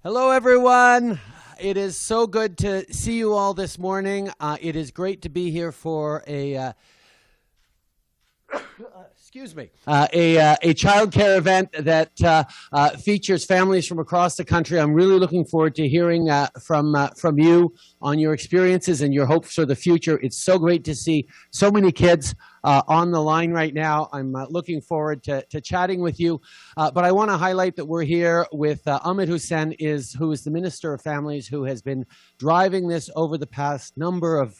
Hello, everyone. It is so good to see you all this morning. It is great to be here for a child care event that features families from across the country. I'm really looking forward to hearing from you on your experiences and your hopes for the future. It's so great to see so many kids on the line right now. I'm looking forward to chatting with you. But I want to highlight that we're here with Ahmed Hussen, who is the Minister of Families, who has been driving this over the past number of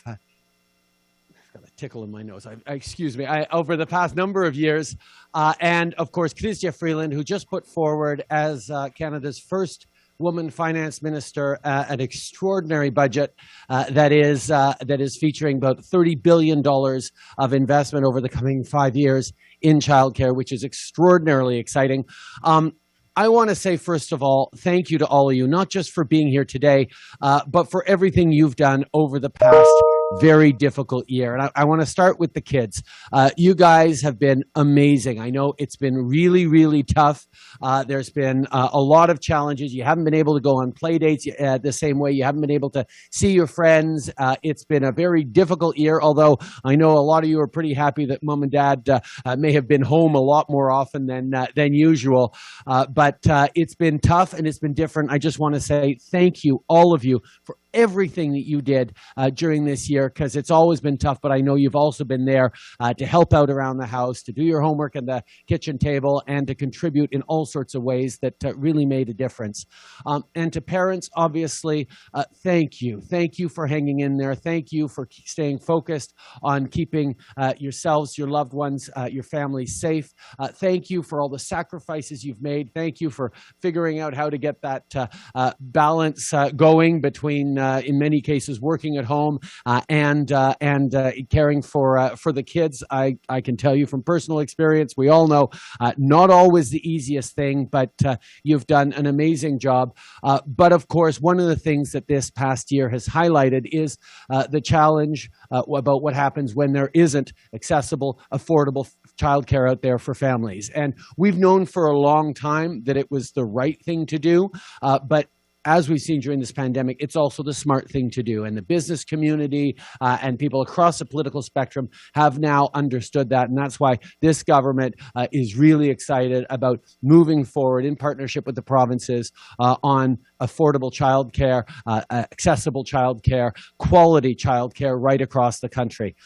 got a tickle in my nose. Over the past number of years. And of course, Chrystia Freeland, who just put forward as Canada's first woman finance minister an extraordinary budget that is featuring about $30 billion of investment over the coming 5 years in childcare, which is extraordinarily exciting. I want to say, first of all, thank you to all of you, not just for being here today, but for everything you've done over the past very difficult year. And I want to start with the kids. You guys have been amazing. I know it's been really, really tough. There's been a lot of challenges. You haven't been able to go on play dates the same way. You haven't been able to see your friends. It's been a very difficult year, although I know a lot of you are pretty happy that mom and dad may have been home a lot more often than usual. But it's been tough and it's been different. I just want to say thank you, all of you, for everything that you did during this year, because it's always been tough, but I know you've also been there to help out around the house, to do your homework at the kitchen table, and to contribute in all sorts of ways that really made a difference. And to parents, obviously, thank you. Thank you for hanging in there. Thank you for staying focused on keeping yourselves, your loved ones, your family safe. Thank you for all the sacrifices you've made. Thank you for figuring out how to get that balance going between in many cases, working at home and caring for the kids. I can tell you from personal experience, we all know not always the easiest thing, but you've done an amazing job. But of course, one of the things that this past year has highlighted is the challenge about what happens when there isn't accessible, affordable childcare out there for families. And we've known for a long time that it was the right thing to do, but as we've seen during this pandemic, it's also the smart thing to do. And the business community and people across the political spectrum have now understood that. And that's why this government is really excited about moving forward in partnership with the provinces on affordable childcare, accessible childcare, quality childcare right across the country.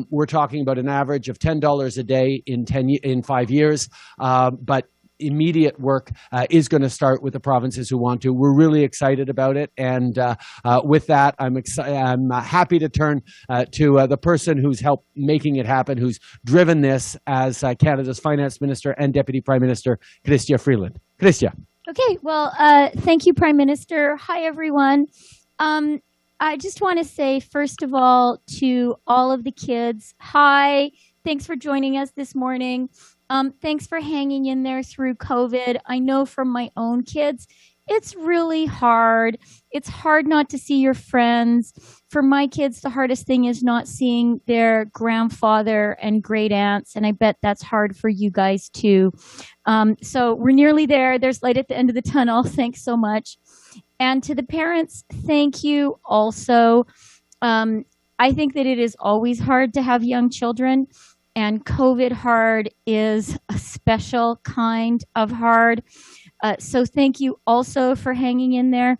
We're talking about an average of $10 a day in 5 years, but immediate work is going to start with the provinces who want to. We're really excited about it, and with that, I'm happy to turn to the person who's helped making it happen, who's driven this as Canada's Finance Minister and Deputy Prime Minister, Chrystia Freeland. Chrystia. Okay, well, thank you, Prime Minister. Hi, everyone. I just want to say, first of all, to all of the kids, hi, thanks for joining us this morning. Thanks for hanging in there through COVID. I know from my own kids, it's really hard. It's hard not to see your friends. For my kids, the hardest thing is not seeing their grandfather and great aunts. And I bet that's hard for you guys too. So we're nearly there. There's light at the end of the tunnel. Thanks so much. And to the parents, thank you also. I think that it is always hard to have young children. And COVID hard is a special kind of hard. So thank you also for hanging in there.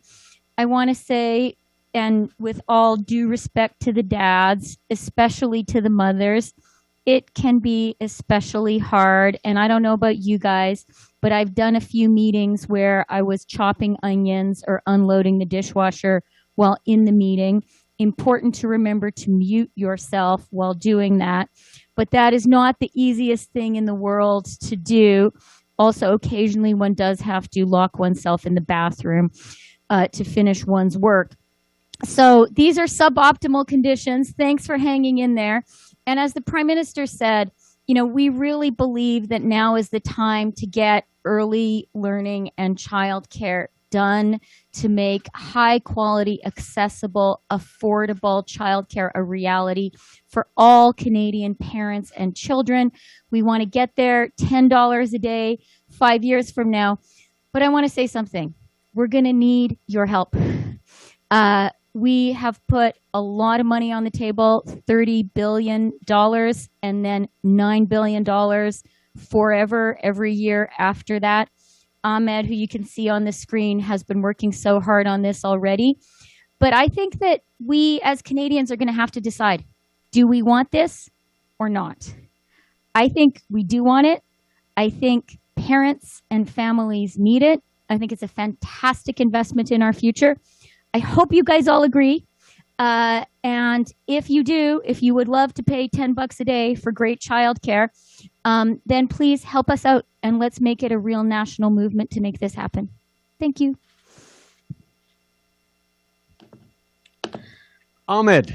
I want to say, and with all due respect to the dads, especially to the mothers, it can be especially hard. And I don't know about you guys, but I've done a few meetings where I was chopping onions or unloading the dishwasher while in the meeting. Important to remember to mute yourself while doing that. But that is not the easiest thing in the world to do. Also, occasionally one does have to lock oneself in the bathroom to finish one's work. So these are suboptimal conditions. Thanks for hanging in there. And as the Prime Minister said, you know, we really believe that now is the time to get early learning and childcare done to make high quality, accessible, affordable childcare a reality for all Canadian parents and children. We want to get there $10 a day, 5 years from now. But I want to say something. we're going to need your help. We have put a lot of money on the table, $30 billion, and then $9 billion forever every year after that. Ahmed, who you can see on the screen, has been working so hard on this already. But I think that we as Canadians are going to have to decide, do we want this or not? I think we do want it. I think parents and families need it. I think it's a fantastic investment in our future. I hope you guys all agree. And if you do, if you would love to pay $10 a day for great childcare, then please help us out and let's make it a real national movement to make this happen. Thank you. Ahmed.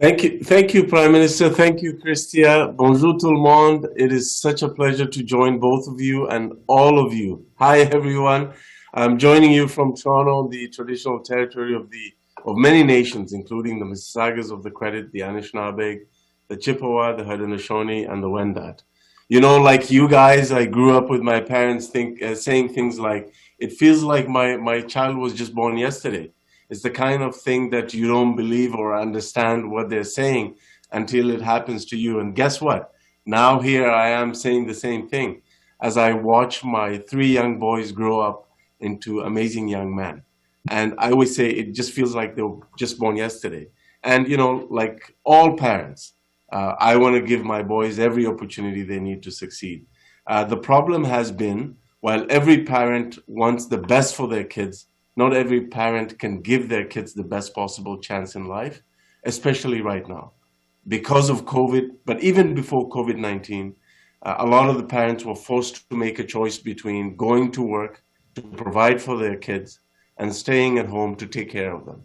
Thank you, Prime Minister. Thank you, Chrystia. Bonjour tout le monde. It is such a pleasure to join both of you and all of you. Hi, everyone. I'm joining you from Toronto, the traditional territory of many nations, including the Mississaugas of the Credit, the Anishinaabe, the Chippewa, the Haudenosaunee, and the Wendat. You know, like you guys, I grew up with my parents saying things like, it feels like my child was just born yesterday. It's the kind of thing that you don't believe or understand what they're saying until it happens to you. And guess what? Now here I am saying the same thing as I watch my 3 young boys grow up into amazing young men. And I always say it just feels like they were just born yesterday. And, you know, like all parents, I want to give my boys every opportunity they need to succeed. The problem has been, while every parent wants the best for their kids, not every parent can give their kids the best possible chance in life, especially right now. Because of COVID, but even before COVID-19, a lot of the parents were forced to make a choice between going to work to provide for their kids and staying at home to take care of them.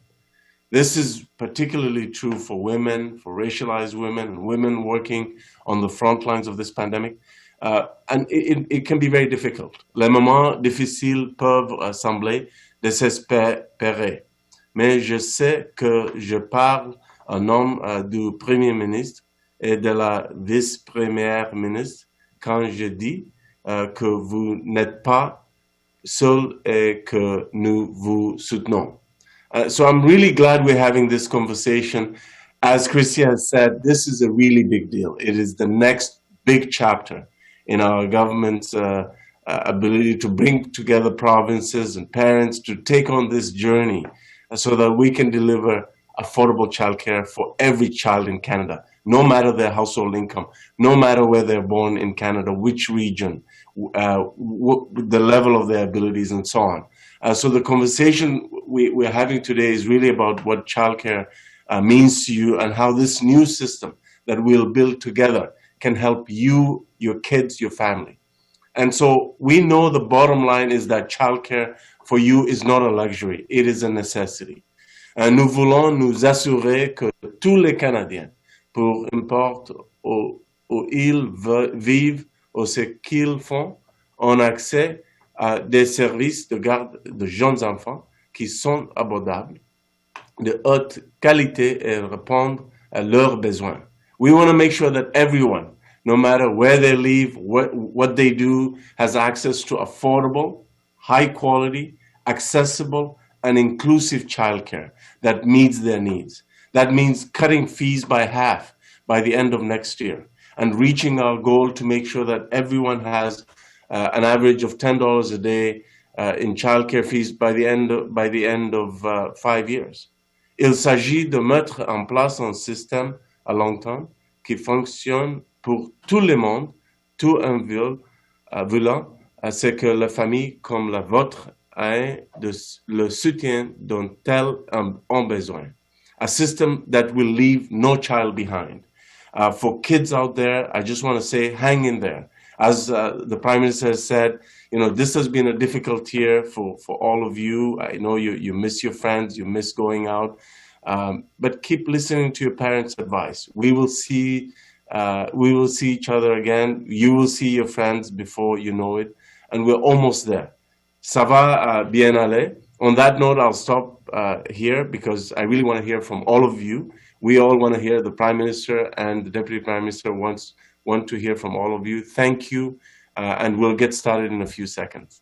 This is particularly true for women, for racialized women, and women working on the front lines of this pandemic. And it can be very difficult. Les moments difficiles peuvent sembler désespérés. Mais je sais que je parle en nom du Premier ministre et de la vice-première ministre quand je dis que vous n'êtes pas seul et que nous vous soutenons. So I'm really glad we're having this conversation. As Chrystia has said, this is a really big deal. It is the next big chapter in our government's ability to bring together provinces and parents to take on this journey so that we can deliver affordable childcare for every child in Canada, no matter their household income, no matter where they're born in Canada, which region, the level of their abilities, and so on. So the conversation we're having today is really about what childcare means to you and how this new system that we'll build together can help you, your kids, your family. And so we know the bottom line is that childcare for you is not a luxury, it is a necessity. Nous voulons nous assurer que tous les Canadiens, peu importe où ils vivent ou ce qu'ils font, ont accès à des services de garde de jeunes enfants qui sont abordables, de haute qualité et répondent à leurs besoins. We want to make sure that everyone, no matter where they live, what they do, has access to affordable, high quality, accessible, and inclusive childcare that meets their needs. That means cutting fees by half by the end of next year and reaching our goal to make sure that everyone has an average of $10 a day in childcare fees by the end of 5 years. Il s'agit de mettre en place un système à long terme qui fonctionne pour tout le monde, tout un voulant, c'est que la famille comme la vôtre ait le soutien dont elles ont besoin. A system that will leave no child behind. For kids out there, I just want to say, hang in there. As the Prime Minister has said, you know, this has been a difficult year for all of you. I know you miss your friends, you miss going out, but keep listening to your parents' advice. We will see each other again. You will see your friends before you know it, and we're almost there. Ça va bien aller. On that note, I'll stop here because I really want to hear from all of you. We all want to hear. The Prime Minister and the Deputy Prime Minister want to hear from all of you. Thank you, and we'll get started in a few seconds.